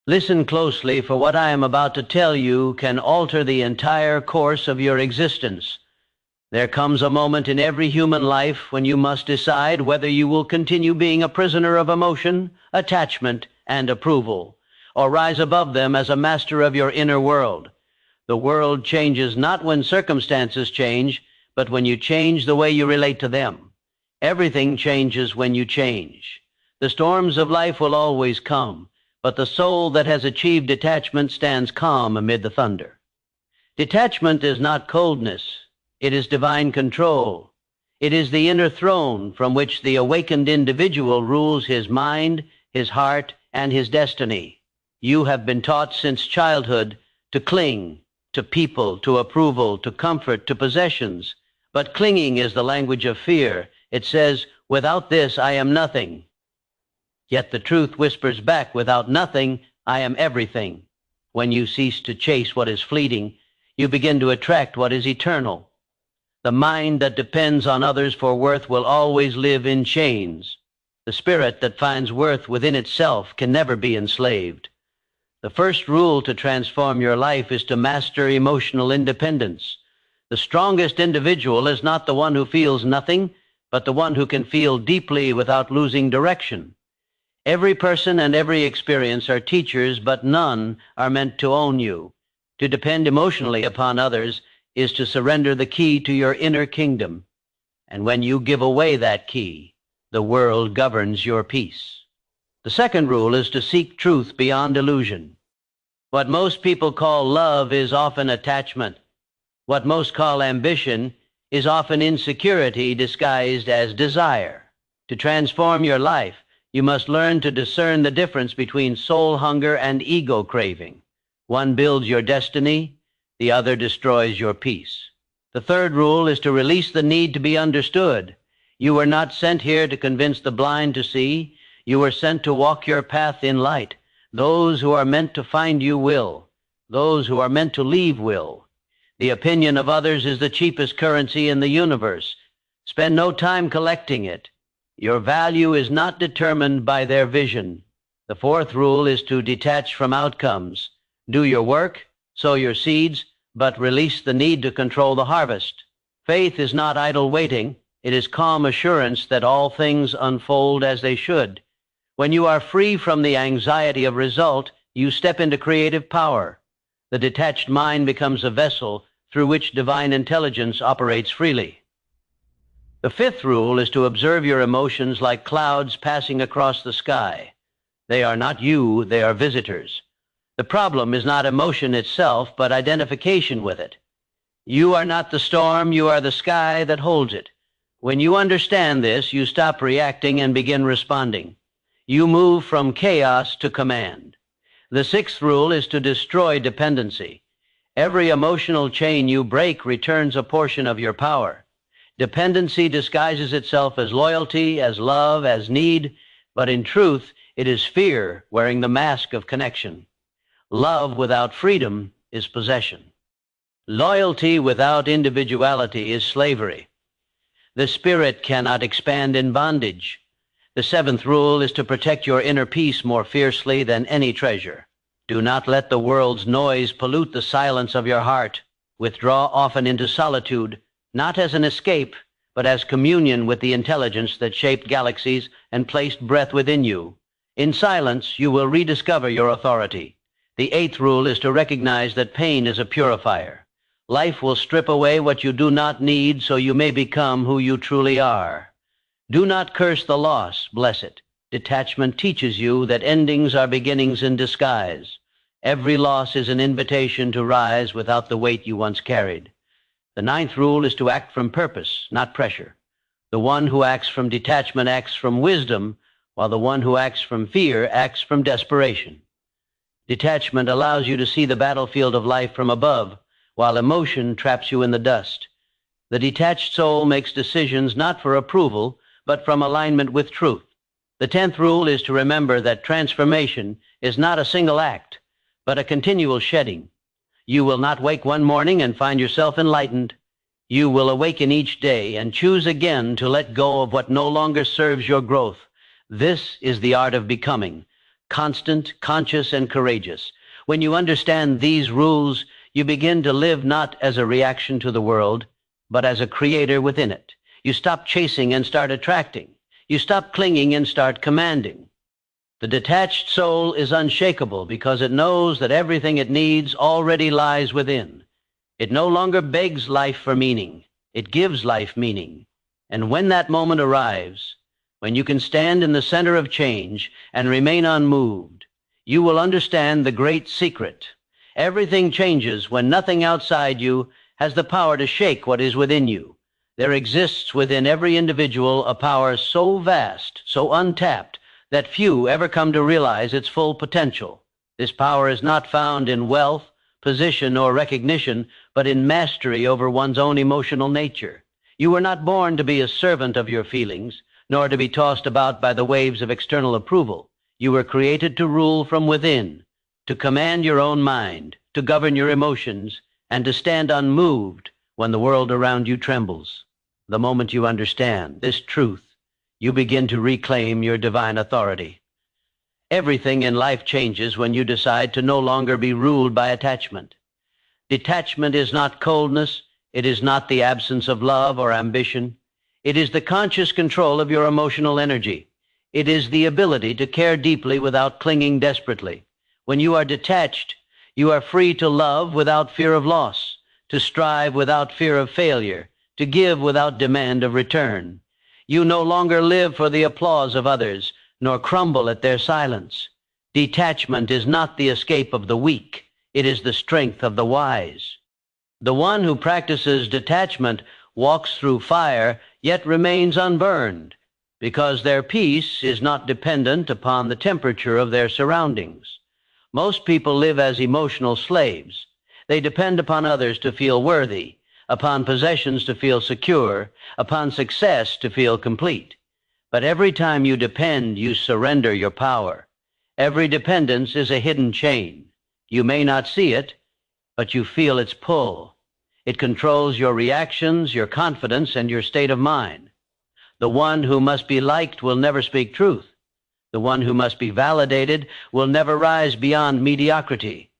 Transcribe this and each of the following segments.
Listen closely, for what I am about to tell you can alter the entire course of your existence. There comes a moment in every human life when you must decide whether you will continue being a prisoner of emotion, attachment, and approval, or rise above them as a master of your inner world. The world changes not when circumstances change, but when you change the way you relate to them. Everything changes when you change. The storms of life will always come, but the soul that has achieved detachment stands calm amid the thunder. Detachment is not coldness. It is divine control. It is the inner throne from which the awakened individual rules his mind, his heart, and his destiny. You have been taught since childhood to cling to people, to approval, to comfort, to possessions. But clinging is the language of fear. It says, "Without this, I am nothing." Yet the truth whispers back, "Without nothing, I am everything." When you cease to chase what is fleeting, you begin to attract what is eternal. The mind that depends on others for worth will always live in chains. The spirit that finds worth within itself can never be enslaved. The first rule to transform your life is to master emotional independence. The strongest individual is not the one who feels nothing, but the one who can feel deeply without losing direction. Every person and every experience are teachers, but none are meant to own you. To depend emotionally upon others is to surrender the key to your inner kingdom. And when you give away that key, the world governs your peace. The second rule is to seek truth beyond illusion. What most people call love is often attachment. What most call ambition is often insecurity disguised as desire. To transform your life, you must learn to discern the difference between soul hunger and ego craving. One builds your destiny, the other destroys your peace. The third rule is to release the need to be understood. You were not sent here to convince the blind to see. You were sent to walk your path in light. Those who are meant to find you will. Those who are meant to leave will. The opinion of others is the cheapest currency in the universe. Spend no time collecting it. Your value is not determined by their vision. The fourth rule is to detach from outcomes. Do your work, sow your seeds, but release the need to control the harvest. Faith is not idle waiting. It is calm assurance that all things unfold as they should. When you are free from the anxiety of result, you step into creative power. The detached mind becomes a vessel through which divine intelligence operates freely. The fifth rule is to observe your emotions like clouds passing across the sky. They are not you, they are visitors. The problem is not emotion itself, but identification with it. You are not the storm, you are the sky that holds it. When you understand this, you stop reacting and begin responding. You move from chaos to command. The sixth rule is to destroy dependency. Every emotional chain you break returns a portion of your power. Dependency disguises itself as loyalty, as love, as need, but in truth, it is fear wearing the mask of connection. Love without freedom is possession. Loyalty without individuality is slavery. The spirit cannot expand in bondage. The seventh rule is to protect your inner peace more fiercely than any treasure. Do not let the world's noise pollute the silence of your heart. Withdraw often into solitude, not as an escape, but as communion with the intelligence that shaped galaxies and placed breath within you. In silence, you will rediscover your authority. The eighth rule is to recognize that pain is a purifier. Life will strip away what you do not need so you may become who you truly are. Do not curse the loss, bless it. Detachment teaches you that endings are beginnings in disguise. Every loss is an invitation to rise without the weight you once carried. The ninth rule is to act from purpose, not pressure. The one who acts from detachment acts from wisdom, while the one who acts from fear acts from desperation. Detachment allows you to see the battlefield of life from above, while emotion traps you in the dust. The detached soul makes decisions not for approval, but from alignment with truth. The 10th rule is to remember that transformation is not a single act, but a continual shedding. You will not wake one morning and find yourself enlightened. You will awaken each day and choose again to let go of what no longer serves your growth. This is the art of becoming. constant, conscious, and courageous. When you understand these rules, you begin to live not as a reaction to the world, but as a creator within it. You stop chasing and start attracting. You stop clinging and start commanding. The detached soul is unshakable because it knows that everything it needs already lies within. It no longer begs life for meaning. It gives life meaning. And when that moment arrives, when you can stand in the center of change and remain unmoved, you will understand the great secret. Everything changes when nothing outside you has the power to shake what is within you. There exists within every individual a power so vast, so untapped, that few ever come to realize its full potential. This power is not found in wealth, position, or recognition, but in mastery over one's own emotional nature. You were not born to be a servant of your feelings, nor to be tossed about by the waves of external approval. You were created to rule from within, to command your own mind, to govern your emotions, and to stand unmoved when the world around you trembles. The moment you understand this truth, you begin to reclaim your divine authority. Everything in life changes when you decide to no longer be ruled by attachment. Detachment is not coldness. It is not the absence of love or ambition. It is the conscious control of your emotional energy. It is the ability to care deeply without clinging desperately. When you are detached, you are free to love without fear of loss, to strive without fear of failure, to give without demand of return. You no longer live for the applause of others, nor crumble at their silence. Detachment is not the escape of the weak. It is the strength of the wise. The one who practices detachment walks through fire, yet remains unburned, because their peace is not dependent upon the temperature of their surroundings. Most people live as emotional slaves. They depend upon others to feel worthy, upon possessions to feel secure, upon success to feel complete. But every time you depend, you surrender your power. Every dependence is a hidden chain. You may not see it, but you feel its pull. It controls your reactions, your confidence, and your state of mind. The one who must be liked will never speak truth. The one who must be validated will never rise beyond mediocrity.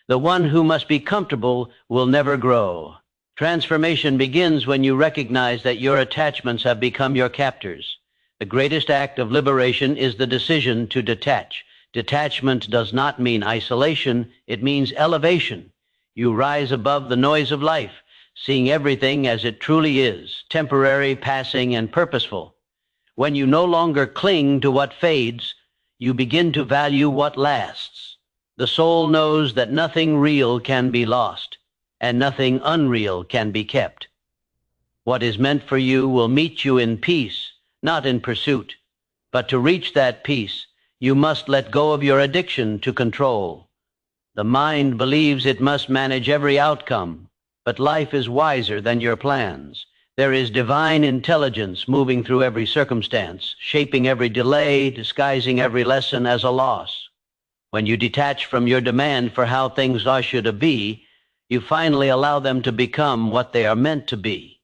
The one who must be comfortable will never grow. Transformation begins when you recognize that your attachments have become your captors. The greatest act of liberation is the decision to detach. Detachment does not mean isolation, it means elevation. You rise above the noise of life, seeing everything as it truly is, temporary, passing, and purposeful. When you no longer cling to what fades, you begin to value what lasts. The soul knows that nothing real can be lost, and nothing unreal can be kept. What is meant for you will meet you in peace, not in pursuit. But to reach that peace, you must let go of your addiction to control. The mind believes it must manage every outcome, but life is wiser than your plans. There is divine intelligence moving through every circumstance, shaping every delay, disguising every lesson as a loss. When you detach from your demand for how things are should be, you finally allow them to become what they are meant to be.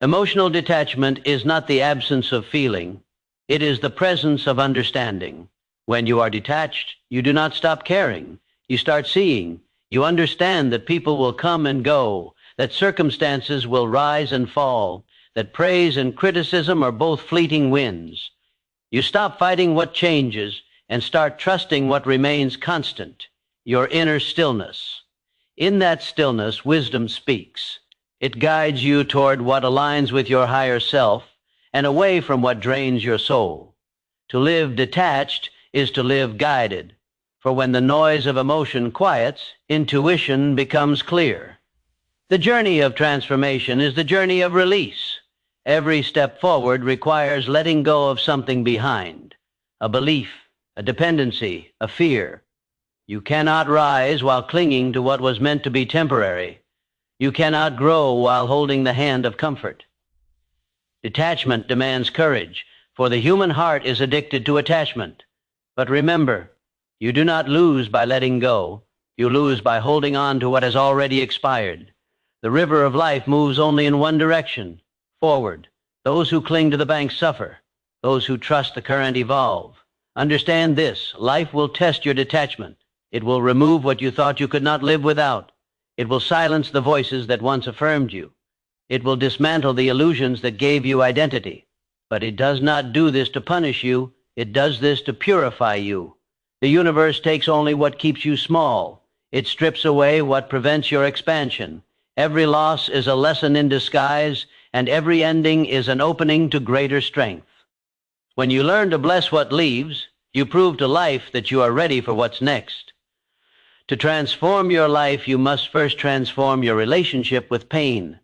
Emotional detachment is not the absence of feeling. It is the presence of understanding. When you are detached, you do not stop caring. You start seeing. You understand that people will come and go, that circumstances will rise and fall, that praise and criticism are both fleeting winds. You stop fighting what changes and start trusting what remains constant, your inner stillness. In that stillness, wisdom speaks. It guides you toward what aligns with your higher self and away from what drains your soul. To live detached is to live guided, for when the noise of emotion quiets, intuition becomes clear. The journey of transformation is the journey of release. Every step forward requires letting go of something behind, a belief, a dependency, a fear. You cannot rise while clinging to what was meant to be temporary. You cannot grow while holding the hand of comfort. Detachment demands courage, for the human heart is addicted to attachment. But remember, you do not lose by letting go. You lose by holding on to what has already expired. The river of life moves only in one direction, forward. Those who cling to the bank suffer. Those who trust the current evolve. Understand this: life will test your detachment. It will remove what you thought you could not live without. It will silence the voices that once affirmed you. It will dismantle the illusions that gave you identity. But it does not do this to punish you. It does this to purify you. The universe takes only what keeps you small. It strips away what prevents your expansion. Every loss is a lesson in disguise, and every ending is an opening to greater strength. When you learn to bless what leaves, you prove to life that you are ready for what's next. To transform your life, you must first transform your relationship with pain.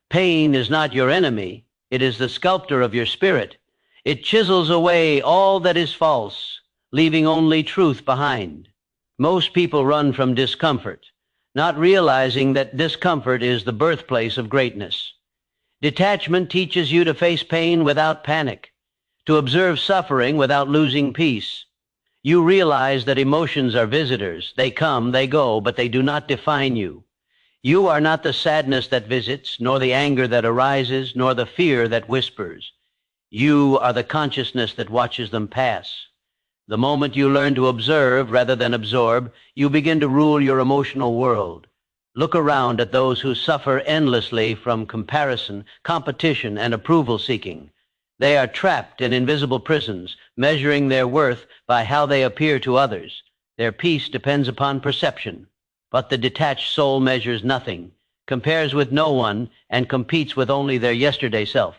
Pain is not your enemy. It is the sculptor of your spirit. It chisels away all that is false, leaving only truth behind. Most people run from discomfort, not realizing that discomfort is the birthplace of greatness. Detachment teaches you to face pain without panic, to observe suffering without losing peace. You realize that emotions are visitors. They come, they go, but they do not define you. You are not the sadness that visits, nor the anger that arises, nor the fear that whispers. You are the consciousness that watches them pass. The moment you learn to observe rather than absorb, you begin to rule your emotional world. Look around at those who suffer endlessly from comparison, competition, and approval seeking. They are trapped in invisible prisons, measuring their worth by how they appear to others. Their peace depends upon perception. But the detached soul measures nothing, compares with no one, and competes with only their yesterday self.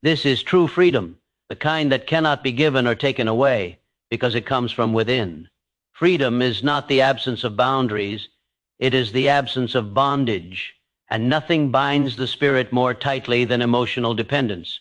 This is true freedom, the kind that cannot be given or taken away, because it comes from within. Freedom is not the absence of boundaries. It is the absence of bondage, and nothing binds the spirit more tightly than emotional dependence.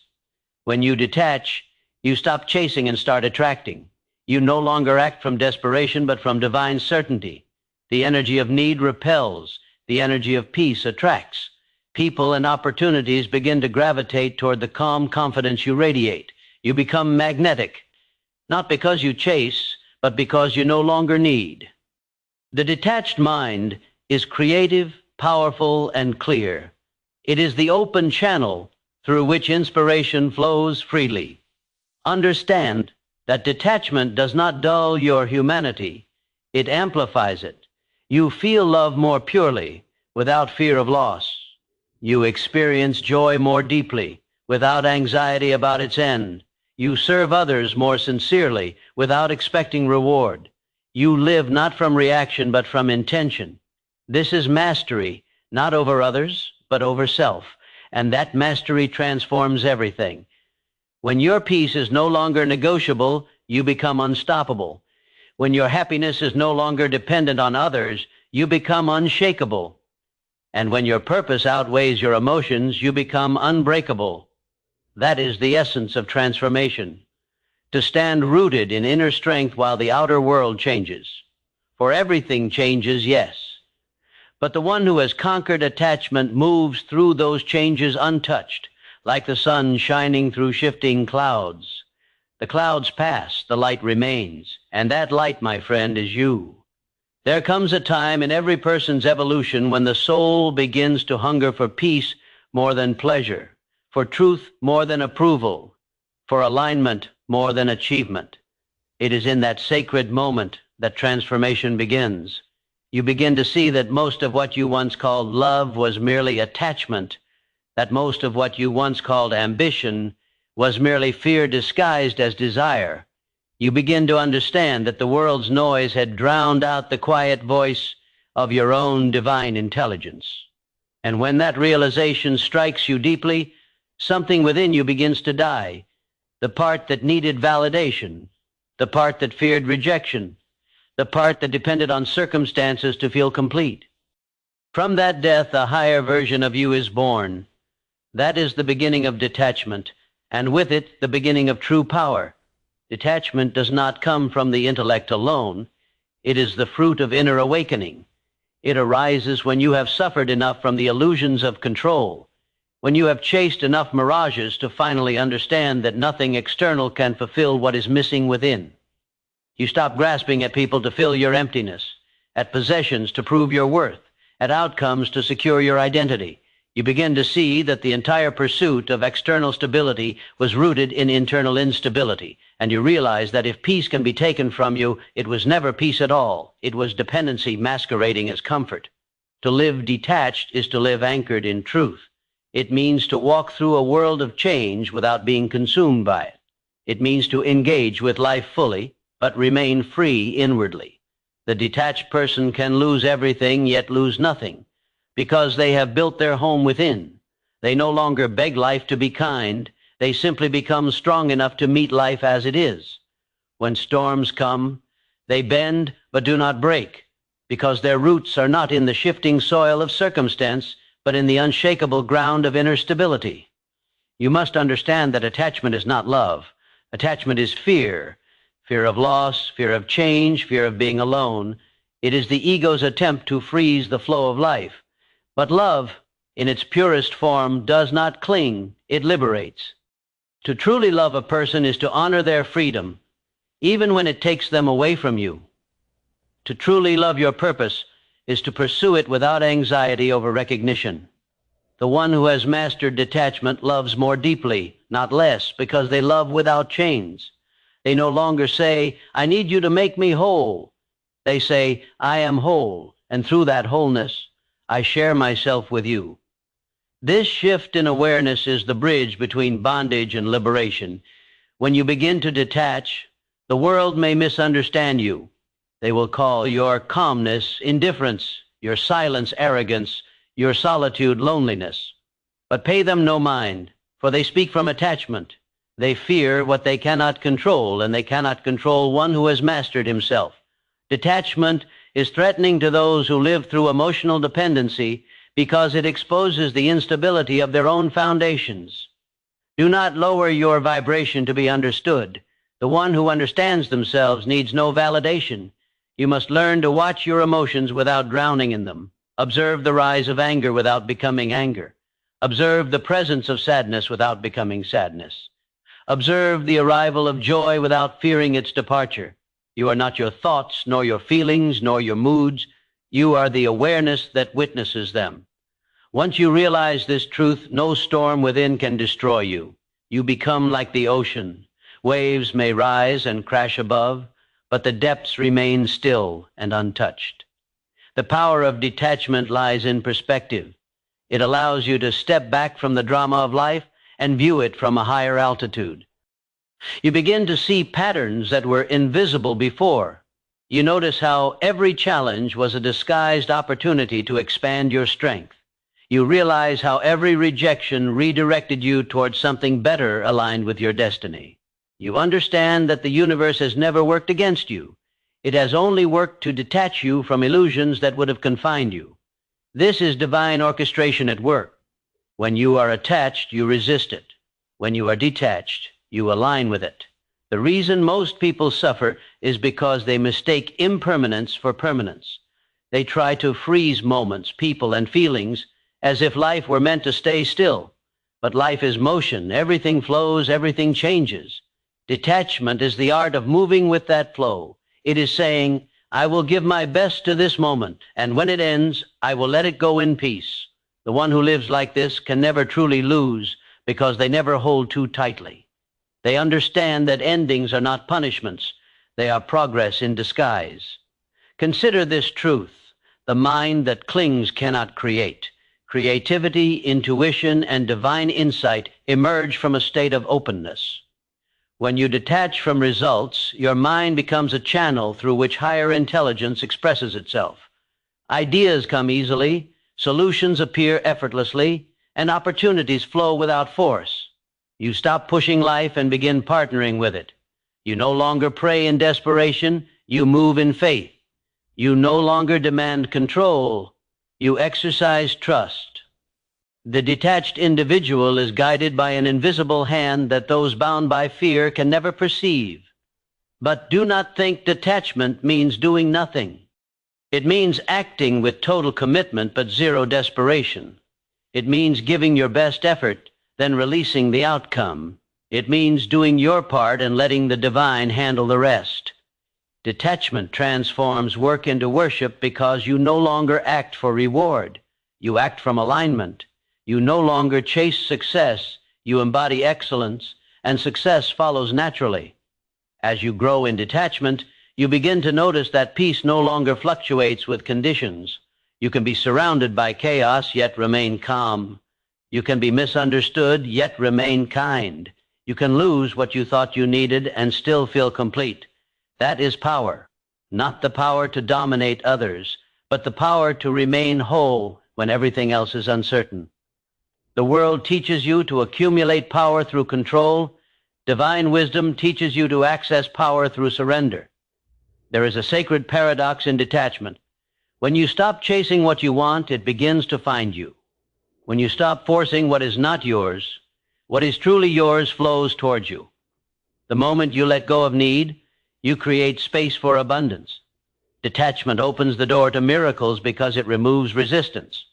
When you detach, you stop chasing and start attracting. You no longer act from desperation, but from divine certainty. The energy of need repels. The energy of peace attracts. People and opportunities begin to gravitate toward the calm confidence you radiate. You become magnetic, not because you chase, but because you no longer need. The detached mind is creative, powerful, and clear. It is the open channel through which inspiration flows freely. Understand that detachment does not dull your humanity. It amplifies it. You feel love more purely, without fear of loss. You experience joy more deeply, without anxiety about its end. You serve others more sincerely, without expecting reward. You live not from reaction, but from intention. This is mastery, not over others, but over self. And that mastery transforms everything. When your peace is no longer negotiable, you become unstoppable. When your happiness is no longer dependent on others, you become unshakable. And when your purpose outweighs your emotions, you become unbreakable. That is the essence of transformation. To stand rooted in inner strength while the outer world changes. For everything changes, yes. But the one who has conquered attachment moves through those changes untouched, like the sun shining through shifting clouds. The clouds pass, the light remains, and that light, my friend, is you. There comes a time in every person's evolution when the soul begins to hunger for peace more than pleasure, for truth more than approval, for alignment more than achievement. It is in that sacred moment that transformation begins. You begin to see that most of what you once called love was merely attachment, that most of what you once called ambition was merely fear disguised as desire. You begin to understand that the world's noise had drowned out the quiet voice of your own divine intelligence. And when that realization strikes you deeply, something within you begins to die. The part that needed validation, the part that feared rejection, the part that depended on circumstances to feel complete. From that death, a higher version of you is born. That is the beginning of detachment, and with it, the beginning of true power. Detachment does not come from the intellect alone. It is the fruit of inner awakening. It arises when you have suffered enough from the illusions of control, when you have chased enough mirages to finally understand that nothing external can fulfill what is missing within. You stop grasping at people to fill your emptiness, at possessions to prove your worth, at outcomes to secure your identity. You begin to see that the entire pursuit of external stability was rooted in internal instability, and you realize that if peace can be taken from you, it was never peace at all. It was dependency masquerading as comfort. To live detached is to live anchored in truth. It means to walk through a world of change without being consumed by it. It means to engage with life fully, but remain free inwardly. The detached person can lose everything, yet lose nothing, because they have built their home within. They no longer beg life to be kind. They simply become strong enough to meet life as it is. When storms come, they bend but do not break, because their roots are not in the shifting soil of circumstance, but in the unshakable ground of inner stability. You must understand that attachment is not love. Attachment is fear. Fear of loss, fear of change, fear of being alone. It is the ego's attempt to freeze the flow of life. But love, in its purest form, does not cling, it liberates. To truly love a person is to honor their freedom, even when it takes them away from you. To truly love your purpose is to pursue it without anxiety over recognition. The one who has mastered detachment loves more deeply, not less, because they love without chains. They no longer say, "I need you to make me whole." They say, "I am whole, and through that wholeness, I share myself with you." This shift in awareness is the bridge between bondage and liberation. When you begin to detach, the world may misunderstand you. They will call your calmness indifference, your silence arrogance, your solitude loneliness. But pay them no mind, for they speak from attachment. They fear what they cannot control, and they cannot control one who has mastered himself. Detachment is threatening to those who live through emotional dependency because it exposes the instability of their own foundations. Do not lower your vibration to be understood. The one who understands themselves needs no validation. You must learn to watch your emotions without drowning in them. Observe the rise of anger without becoming anger. Observe the presence of sadness without becoming sadness. Observe the arrival of joy without fearing its departure. You are not your thoughts, nor your feelings, nor your moods. You are the awareness that witnesses them. Once you realize this truth, no storm within can destroy you. You become like the ocean. Waves may rise and crash above, but the depths remain still and untouched. The power of detachment lies in perspective. It allows you to step back from the drama of life and view it from a higher altitude. You begin to see patterns that were invisible before. You notice how every challenge was a disguised opportunity to expand your strength. You realize how every rejection redirected you towards something better aligned with your destiny. You understand that the universe has never worked against you. It has only worked to detach you from illusions that would have confined you. This is divine orchestration at work. When you are attached, you resist it. When you are detached, you align with it. The reason most people suffer is because they mistake impermanence for permanence. They try to freeze moments, people, and feelings as if life were meant to stay still. But life is motion. Everything flows, everything changes. Detachment is the art of moving with that flow. It is saying, "I will give my best to this moment, and when it ends, I will let it go in peace." The one who lives like this can never truly lose because they never hold too tightly. They understand that endings are not punishments. They are progress in disguise. Consider this truth. The mind that clings cannot create. Creativity, intuition, and divine insight emerge from a state of openness. When you detach from results, your mind becomes a channel through which higher intelligence expresses itself. Ideas come easily, solutions appear effortlessly, and opportunities flow without force. You stop pushing life and begin partnering with it. You no longer pray in desperation, you move in faith. You no longer demand control, you exercise trust. The detached individual is guided by an invisible hand that those bound by fear can never perceive. But do not think detachment means doing nothing. It means acting with total commitment but zero desperation. It means giving your best effort, then releasing the outcome. It means doing your part and letting the divine handle the rest. Detachment transforms work into worship because you no longer act for reward. You act from alignment. You no longer chase success, you embody excellence, and success follows naturally. As you grow in detachment, you begin to notice that peace no longer fluctuates with conditions. You can be surrounded by chaos, yet remain calm. You can be misunderstood, yet remain kind. You can lose what you thought you needed and still feel complete. That is power. Not the power to dominate others, but the power to remain whole when everything else is uncertain. The world teaches you to accumulate power through control. Divine wisdom teaches you to access power through surrender. There is a sacred paradox in detachment. When you stop chasing what you want, it begins to find you. When you stop forcing what is not yours, what is truly yours flows towards you. The moment you let go of need, you create space for abundance. Detachment opens the door to miracles because it removes resistance.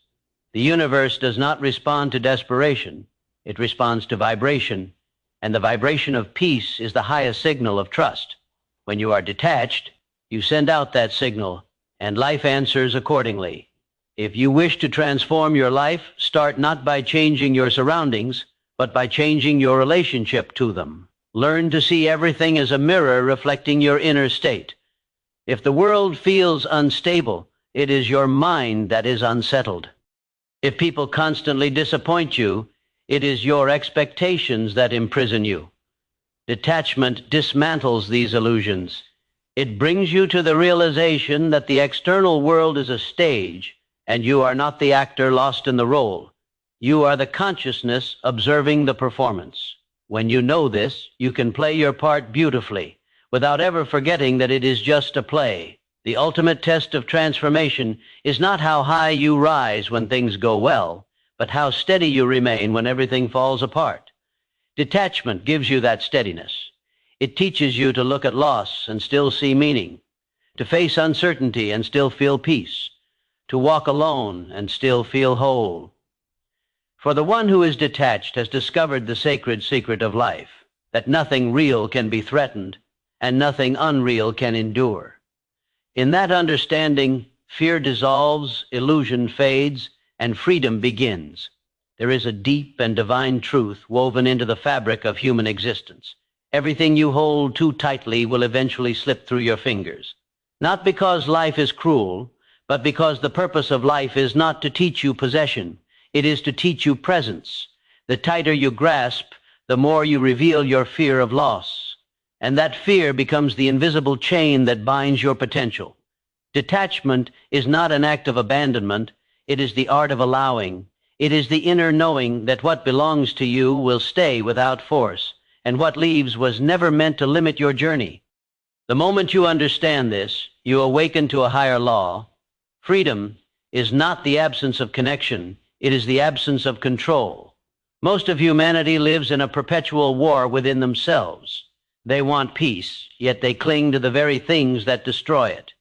The universe does not respond to desperation. It responds to vibration, and the vibration of peace is the highest signal of trust. When you are detached, you send out that signal, and life answers accordingly. If you wish to transform your life, start not by changing your surroundings, but by changing your relationship to them. Learn to see everything as a mirror reflecting your inner state. If the world feels unstable, it is your mind that is unsettled. If people constantly disappoint you, it is your expectations that imprison you. Detachment dismantles these illusions. It brings you to the realization that the external world is a stage, and you are not the actor lost in the role. You are the consciousness observing the performance. When you know this, you can play your part beautifully, without ever forgetting that it is just a play. The ultimate test of transformation is not how high you rise when things go well, but how steady you remain when everything falls apart. Detachment gives you that steadiness. It teaches you to look at loss and still see meaning, to face uncertainty and still feel peace, to walk alone and still feel whole. For the one who is detached has discovered the sacred secret of life, that nothing real can be threatened and nothing unreal can endure. In that understanding, fear dissolves, illusion fades, and freedom begins. There is a deep and divine truth woven into the fabric of human existence. Everything you hold too tightly will eventually slip through your fingers. Not because life is cruel, but because the purpose of life is not to teach you possession. It is to teach you presence. The tighter you grasp, the more you reveal your fear of loss. And that fear becomes the invisible chain that binds your potential. Detachment is not an act of abandonment. It is the art of allowing. It is the inner knowing that what belongs to you will stay without force, and what leaves was never meant to limit your journey. The moment you understand this, you awaken to a higher law. Freedom is not the absence of connection. It is the absence of control. Most of humanity lives in a perpetual war within themselves. They want peace, yet they cling to the very things that destroy it.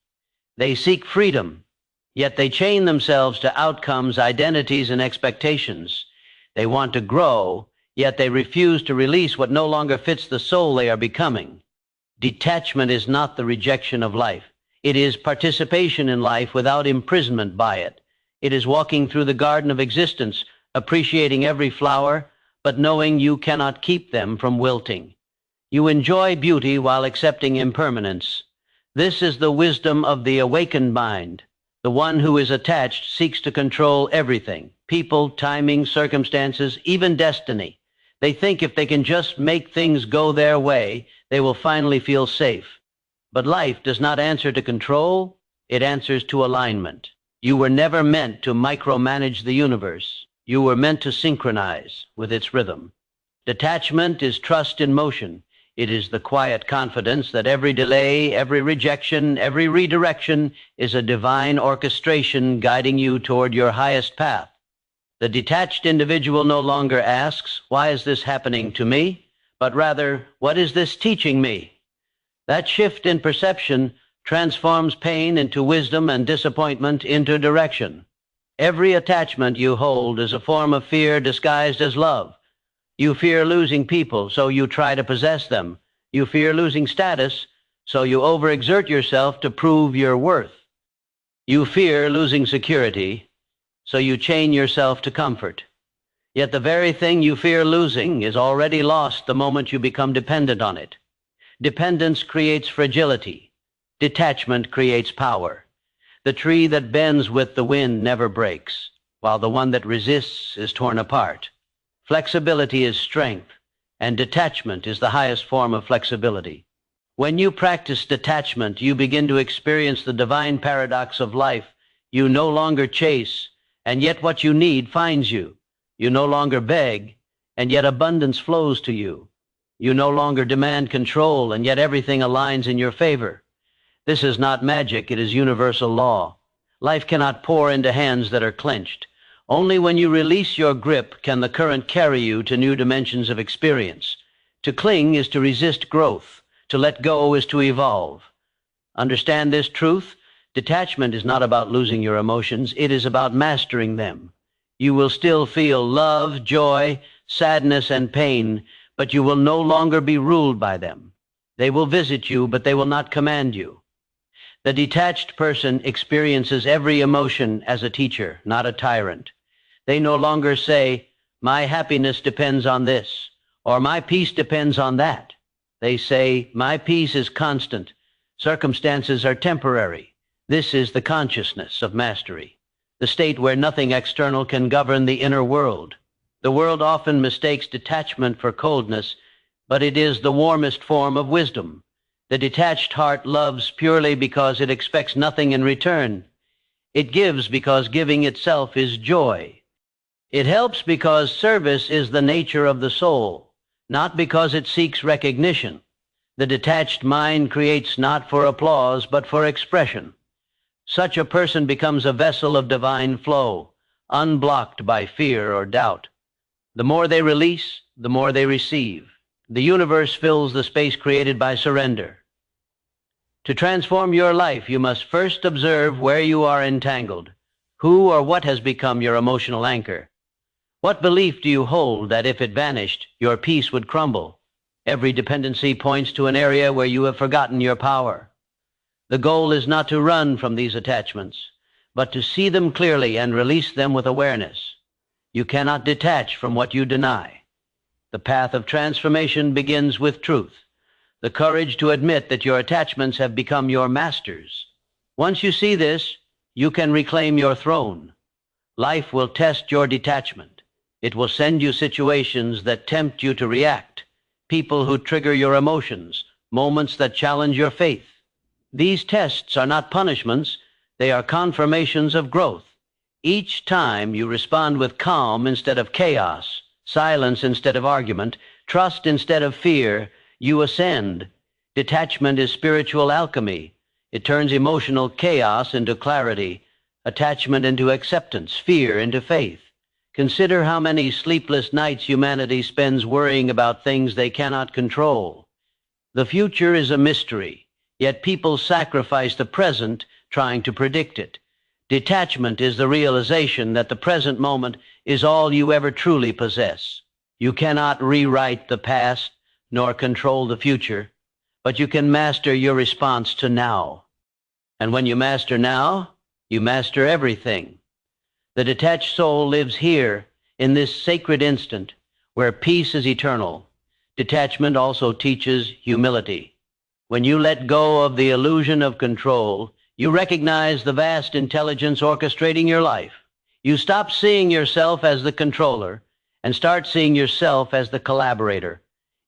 They seek freedom, yet they chain themselves to outcomes, identities, and expectations. They want to grow, yet they refuse to release what no longer fits the soul they are becoming. Detachment is not the rejection of life. It is participation in life without imprisonment by it. It is walking through the garden of existence, appreciating every flower, but knowing you cannot keep them from wilting. You enjoy beauty while accepting impermanence. This is the wisdom of the awakened mind. The one who is attached seeks to control everything: people, timing, circumstances, even destiny. They think if they can just make things go their way, they will finally feel safe. But life does not answer to control, it answers to alignment. You were never meant to micromanage the universe. You were meant to synchronize with its rhythm. Detachment is trust in motion. It is the quiet confidence that every delay, every rejection, every redirection is a divine orchestration guiding you toward your highest path. The detached individual no longer asks, "Why is this happening to me?" but rather, "What is this teaching me?" That shift in perception transforms pain into wisdom and disappointment into direction. Every attachment you hold is a form of fear disguised as love. You fear losing people, so you try to possess them. You fear losing status, so you overexert yourself to prove your worth. You fear losing security, so you chain yourself to comfort. Yet the very thing you fear losing is already lost the moment you become dependent on it. Dependence creates fragility. Detachment creates power. The tree that bends with the wind never breaks, while the one that resists is torn apart. Flexibility is strength, and detachment is the highest form of flexibility. When you practice detachment, you begin to experience the divine paradox of life. You no longer chase, and yet what you need finds you. You no longer beg, and yet abundance flows to you. You no longer demand control, and yet everything aligns in your favor. This is not magic, it is universal law. Life cannot pour into hands that are clenched. Only when you release your grip can the current carry you to new dimensions of experience. To cling is to resist growth. To let go is to evolve. Understand this truth. Detachment is not about losing your emotions. It is about mastering them. You will still feel love, joy, sadness, and pain, but you will no longer be ruled by them. They will visit you, but they will not command you. The detached person experiences every emotion as a teacher, not a tyrant. They no longer say, "My happiness depends on this," or "My peace depends on that." They say, "My peace is constant. Circumstances are temporary." This is the consciousness of mastery, the state where nothing external can govern the inner world. The world often mistakes detachment for coldness, but it is the warmest form of wisdom. The detached heart loves purely because it expects nothing in return. It gives because giving itself is joy. It helps because service is the nature of the soul, not because it seeks recognition. The detached mind creates not for applause, but for expression. Such a person becomes a vessel of divine flow, unblocked by fear or doubt. The more they release, the more they receive. The universe fills the space created by surrender. To transform your life, you must first observe where you are entangled. Who or what has become your emotional anchor? What belief do you hold that if it vanished, your peace would crumble? Every dependency points to an area where you have forgotten your power. The goal is not to run from these attachments, but to see them clearly and release them with awareness. You cannot detach from what you deny. The path of transformation begins with truth, the courage to admit that your attachments have become your masters. Once you see this, you can reclaim your throne. Life will test your detachment. It will send you situations that tempt you to react, people who trigger your emotions, moments that challenge your faith. These tests are not punishments, they are confirmations of growth. Each time you respond with calm instead of chaos, silence instead of argument, trust instead of fear, you ascend. Detachment is spiritual alchemy. It turns emotional chaos into clarity, attachment into acceptance, fear into faith. Consider how many sleepless nights humanity spends worrying about things they cannot control. The future is a mystery, yet people sacrifice the present trying to predict it. Detachment is the realization that the present moment is all you ever truly possess. You cannot rewrite the past nor control the future, but you can master your response to now. And when you master now, you master everything. The detached soul lives here, in this sacred instant, where peace is eternal. Detachment also teaches humility. When you let go of the illusion of control, you recognize the vast intelligence orchestrating your life. You stop seeing yourself as the controller and start seeing yourself as the collaborator.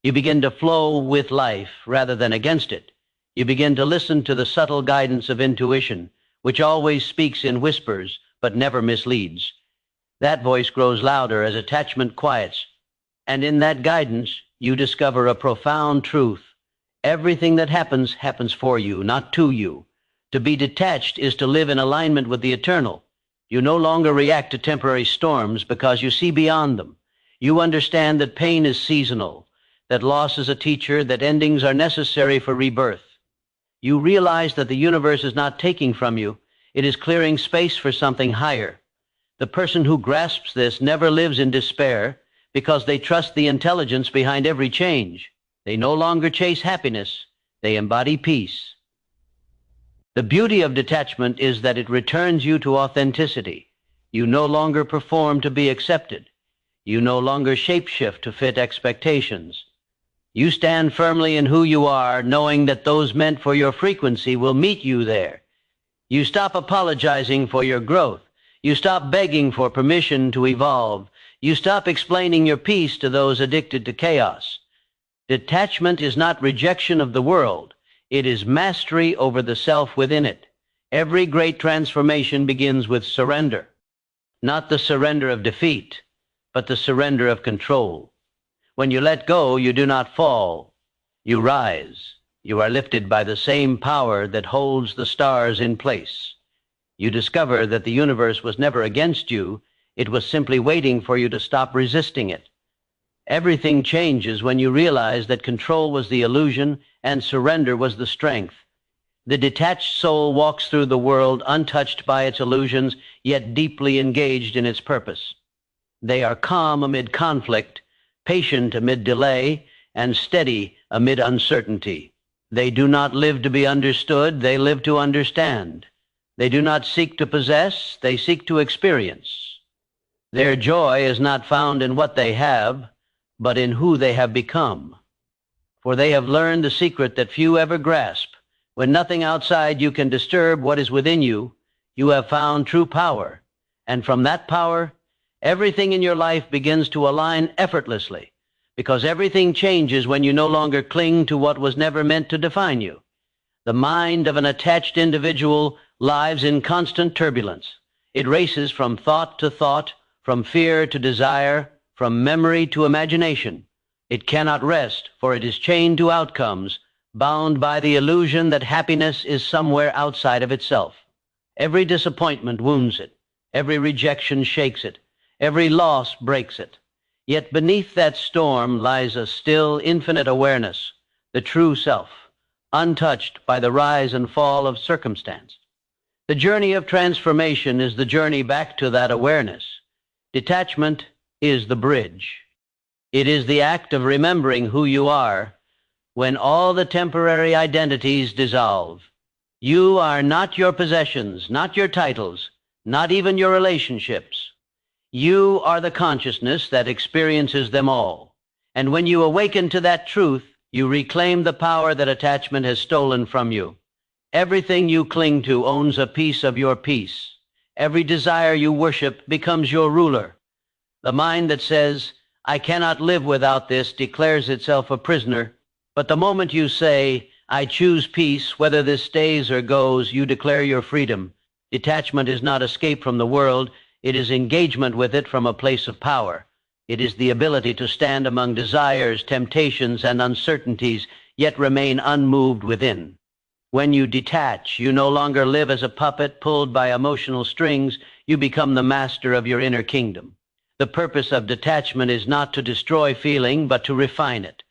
You begin to flow with life rather than against it. You begin to listen to the subtle guidance of intuition, which always speaks in whispers but never misleads. That voice grows louder as attachment quiets, and in that guidance, you discover a profound truth. Everything that happens for you, not to you. To be detached is to live in alignment with the eternal. You no longer react to temporary storms because you see beyond them. You understand that pain is seasonal, that loss is a teacher, that endings are necessary for rebirth. You realize that the universe is not taking from you, it is clearing space for something higher. The person who grasps this never lives in despair because they trust the intelligence behind every change. They no longer chase happiness, they embody peace. The beauty of detachment is that it returns you to authenticity. You no longer perform to be accepted. You no longer shapeshift to fit expectations. You stand firmly in who you are, knowing that those meant for your frequency will meet you there. You stop apologizing for your growth. You stop begging for permission to evolve. You stop explaining your peace to those addicted to chaos. Detachment is not rejection of the world. It is mastery over the self within it. Every great transformation begins with surrender. Not the surrender of defeat, but the surrender of control. When you let go, you do not fall. You rise. You are lifted by the same power that holds the stars in place. You discover that the universe was never against you. It was simply waiting for you to stop resisting it. Everything changes when you realize that control was the illusion and surrender was the strength. The detached soul walks through the world untouched by its illusions, yet deeply engaged in its purpose. They are calm amid conflict, patient amid delay, and steady amid uncertainty. They do not live to be understood, they live to understand. They do not seek to possess, they seek to experience. Their joy is not found in what they have, but in who they have become. For they have learned the secret that few ever grasp. When nothing outside you can disturb what is within you, you have found true power. And from that power, everything in your life begins to align effortlessly, because everything changes when you no longer cling to what was never meant to define you. The mind of an attached individual lives in constant turbulence. It races from thought to thought, from fear to desire, from memory to imagination. It cannot rest, for it is chained to outcomes, bound by the illusion that happiness is somewhere outside of itself. Every disappointment wounds it. Every rejection shakes it. Every loss breaks it. Yet beneath that storm lies a still, infinite awareness, the true self, untouched by the rise and fall of circumstance. The journey of transformation is the journey back to that awareness. Detachment is the bridge. It is the act of remembering who you are when all the temporary identities dissolve. You are not your possessions, not your titles, not even your relationships. You are the consciousness that experiences them all. And when you awaken to that truth, you reclaim the power that attachment has stolen from you. Everything you cling to owns a piece of your peace. Every desire you worship becomes your ruler. The mind that says, "I cannot live without this," declares itself a prisoner. But the moment you say, "I choose peace, whether this stays or goes," you declare your freedom. Detachment is not escape from the world. It is engagement with it from a place of power. It is the ability to stand among desires, temptations, and uncertainties, yet remain unmoved within. When you detach, you no longer live as a puppet pulled by emotional strings. You become the master of your inner kingdom. The purpose of detachment is not to destroy feeling, but to refine it.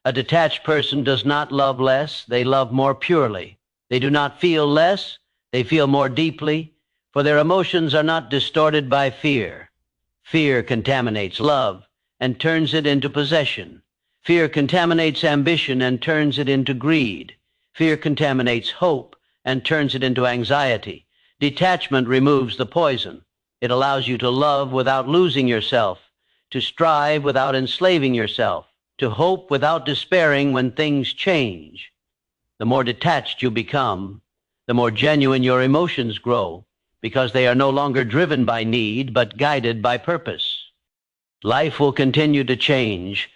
A detached person does not love less, they love more purely. They do not feel less, they feel more deeply, for their emotions are not distorted by fear. Fear contaminates love and turns it into possession. Fear contaminates ambition and turns it into greed. Fear contaminates hope and turns it into anxiety. Detachment removes the poison. It allows you to love without losing yourself, to strive without enslaving yourself, to hope without despairing when things change. The more detached you become, the more genuine your emotions grow, because they are no longer driven by need, but guided by purpose. Life will continue to change,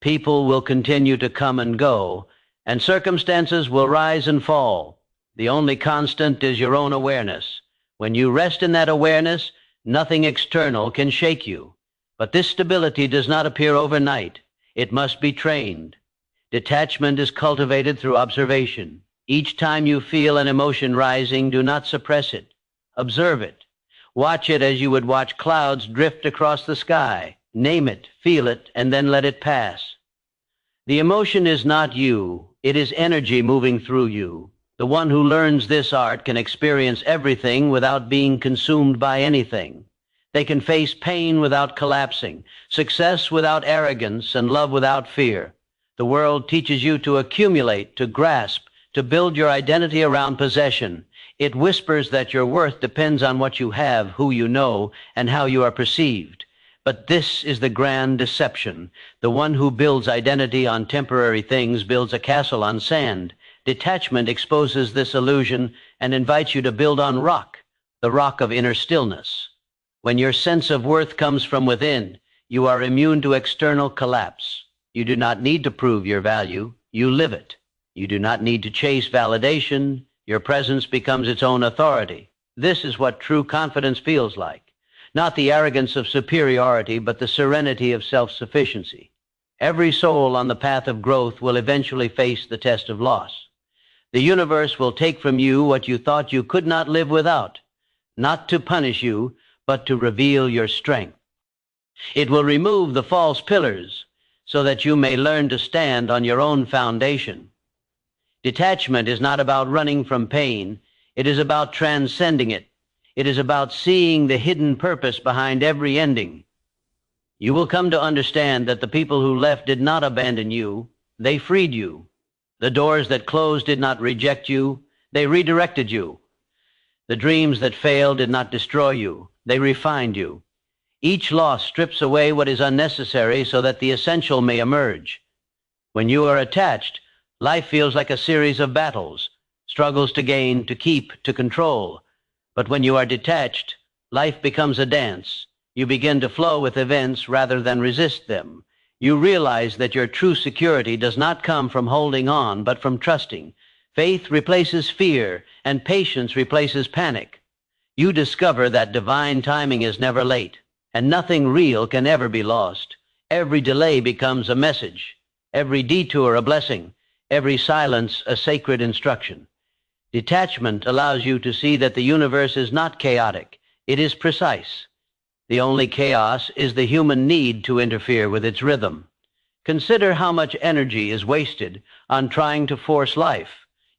people will continue to come and go, and circumstances will rise and fall. The only constant is your own awareness. When you rest in that awareness, nothing external can shake you. But this stability does not appear overnight. It must be trained. Detachment is cultivated through observation. Each time you feel an emotion rising, do not suppress it. Observe it. Watch it as you would watch clouds drift across the sky. Name it, feel it, and then let it pass. The emotion is not you. It is energy moving through you. The one who learns this art can experience everything without being consumed by anything. They can face pain without collapsing, success without arrogance, and love without fear. The world teaches you to accumulate, to grasp, to build your identity around possession. It whispers that your worth depends on what you have, who you know, and how you are perceived. But this is the grand deception. The one who builds identity on temporary things builds a castle on sand. Detachment exposes this illusion and invites you to build on rock, the rock of inner stillness. When your sense of worth comes from within, you are immune to external collapse. You do not need to prove your value, you live it. You do not need to chase validation, your presence becomes its own authority. This is what true confidence feels like. Not the arrogance of superiority, but the serenity of self-sufficiency. Every soul on the path of growth will eventually face the test of loss. The universe will take from you what you thought you could not live without, not to punish you, but to reveal your strength. It will remove the false pillars so that you may learn to stand on your own foundation. Detachment is not about running from pain. It is about transcending it. It is about seeing the hidden purpose behind every ending. You will come to understand that the people who left did not abandon you. They freed you. The doors that closed did not reject you. They redirected you. The dreams that failed did not destroy you. They refined you. Each loss strips away what is unnecessary so that the essential may emerge. When you are attached, life feels like a series of battles, struggles to gain, to keep, to control. But when you are detached, life becomes a dance. You begin to flow with events rather than resist them. You realize that your true security does not come from holding on, but from trusting. Faith replaces fear, and patience replaces panic. You discover that divine timing is never late, and nothing real can ever be lost. Every delay becomes a message, every detour a blessing, every silence a sacred instruction. Detachment allows you to see that the universe is not chaotic, it is precise. The only chaos is the human need to interfere with its rhythm. Consider how much energy is wasted on trying to force life.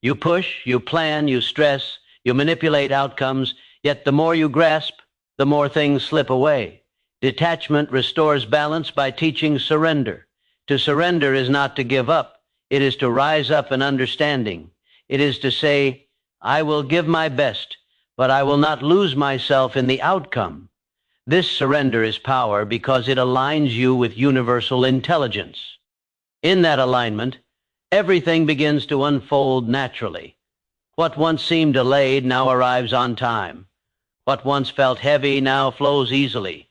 You push, you plan, you stress, you manipulate outcomes, yet the more you grasp, the more things slip away. Detachment restores balance by teaching surrender. To surrender is not to give up, it is to rise up in understanding. It is to say, I will give my best, but I will not lose myself in the outcome. This surrender is power because it aligns you with universal intelligence. In that alignment, everything begins to unfold naturally. What once seemed delayed now arrives on time. What once felt heavy now flows easily.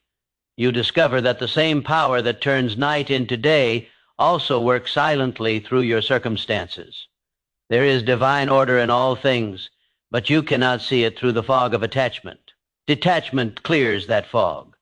You discover that the same power that turns night into day also works silently through your circumstances. There is divine order in all things, but you cannot see it through the fog of attachment. Detachment clears that fog.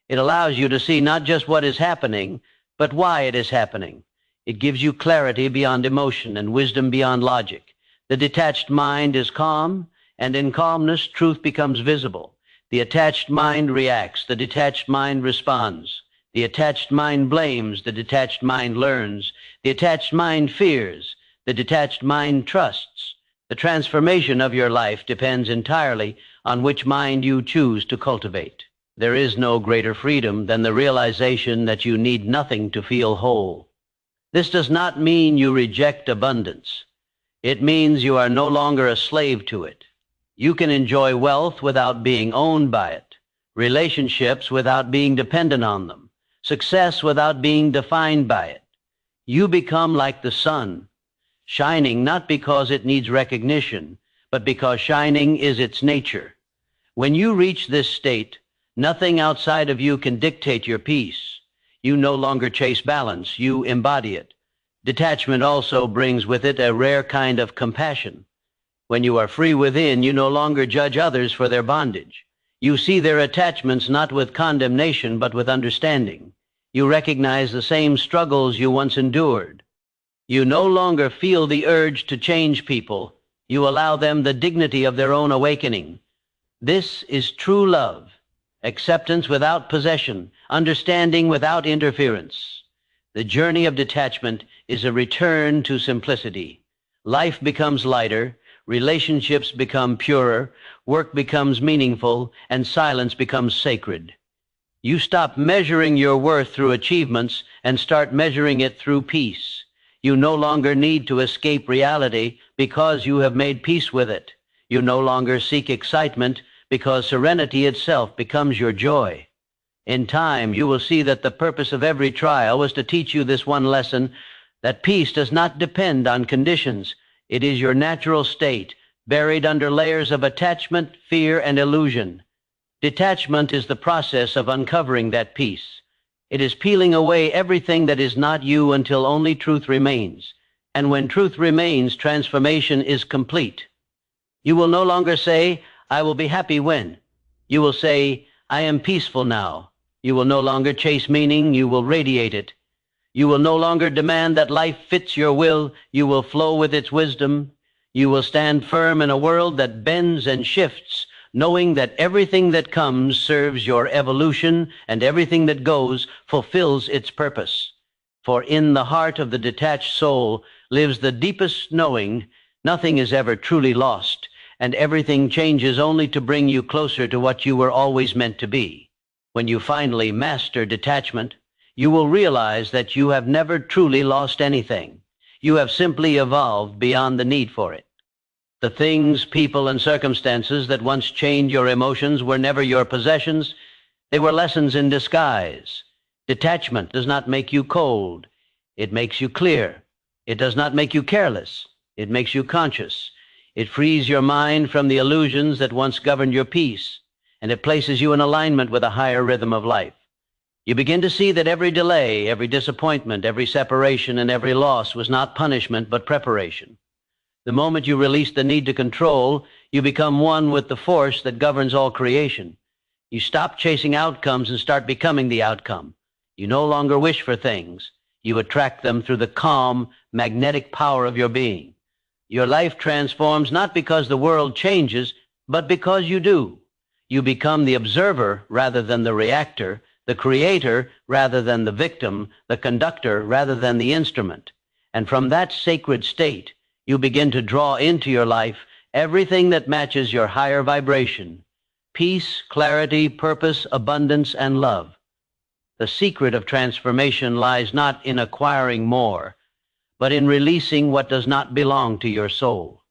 It allows you to see not just what is happening, but why it is happening. It gives you clarity beyond emotion and wisdom beyond logic. The detached mind is calm, and in calmness, truth becomes visible. The attached mind reacts. The detached mind responds. The attached mind blames. The detached mind learns. The attached mind fears. The detached mind trusts. The transformation of your life depends entirely on which mind you choose to cultivate. There is no greater freedom than the realization that you need nothing to feel whole. This does not mean you reject abundance. It means you are no longer a slave to it. You can enjoy wealth without being owned by it, relationships without being dependent on them, success without being defined by it. You become like the sun, shining not because it needs recognition, but because shining is its nature. When you reach this state, nothing outside of you can dictate your peace. You no longer chase balance, you embody it. Detachment also brings with it a rare kind of compassion. When you are free within, you no longer judge others for their bondage. You see their attachments not with condemnation, but with understanding. You recognize the same struggles you once endured. You no longer feel the urge to change people. You allow them the dignity of their own awakening. This is true love, acceptance without possession, understanding without interference. The journey of detachment is a return to simplicity. Life becomes lighter, relationships become purer, work becomes meaningful, and silence becomes sacred. You stop measuring your worth through achievements and start measuring it through peace. You no longer need to escape reality because you have made peace with it. You no longer seek excitement because serenity itself becomes your joy. In time, you will see that the purpose of every trial was to teach you this one lesson, that peace does not depend on conditions. It is your natural state, buried under layers of attachment, fear, and illusion. Detachment is the process of uncovering that peace. It is peeling away everything that is not you until only truth remains. And when truth remains, transformation is complete. You will no longer say, I will be happy when. You will say, I am peaceful now. You will no longer chase meaning, you will radiate it. You will no longer demand that life fits your will, you will flow with its wisdom. You will stand firm in a world that bends and shifts, knowing that everything that comes serves your evolution and everything that goes fulfills its purpose. For in the heart of the detached soul lives the deepest knowing, nothing is ever truly lost, and everything changes only to bring you closer to what you were always meant to be. When you finally master detachment, you will realize that you have never truly lost anything. You have simply evolved beyond the need for it. The things, people, and circumstances that once chained your emotions were never your possessions. They were lessons in disguise. Detachment does not make you cold. It makes you clear. It does not make you careless. It makes you conscious. It frees your mind from the illusions that once governed your peace, and it places you in alignment with a higher rhythm of life. You begin to see that every delay, every disappointment, every separation, and every loss was not punishment but preparation. The moment you release the need to control, you become one with the force that governs all creation. You stop chasing outcomes and start becoming the outcome. You no longer wish for things. You attract them through the calm, magnetic power of your being. Your life transforms not because the world changes, but because you do. You become the observer rather than the reactor, the creator rather than the victim, the conductor rather than the instrument. And from that sacred state, you begin to draw into your life everything that matches your higher vibration: peace, clarity, purpose, abundance, and love. The secret of transformation lies not in acquiring more, but in releasing what does not belong to your soul.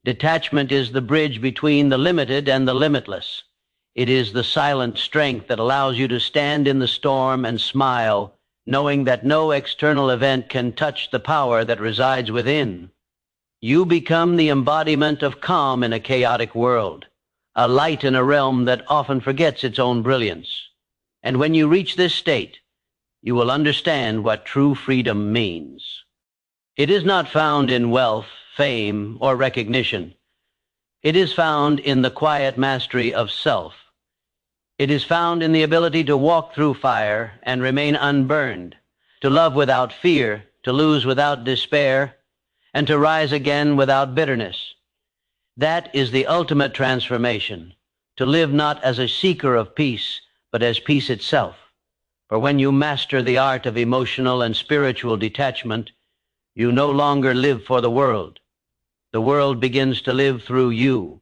Detachment is the bridge between the limited and the limitless. It is the silent strength that allows you to stand in the storm and smile, knowing that no external event can touch the power that resides within. You become the embodiment of calm in a chaotic world, a light in a realm that often forgets its own brilliance. And when you reach this state, you will understand what true freedom means. It is not found in wealth, fame, or recognition. It is found in the quiet mastery of self. It is found in the ability to walk through fire and remain unburned, to love without fear, to lose without despair, and to rise again without bitterness. That is the ultimate transformation, to live not as a seeker of peace, but as peace itself. For when you master the art of emotional and spiritual detachment, you no longer live for the world. The world begins to live through you.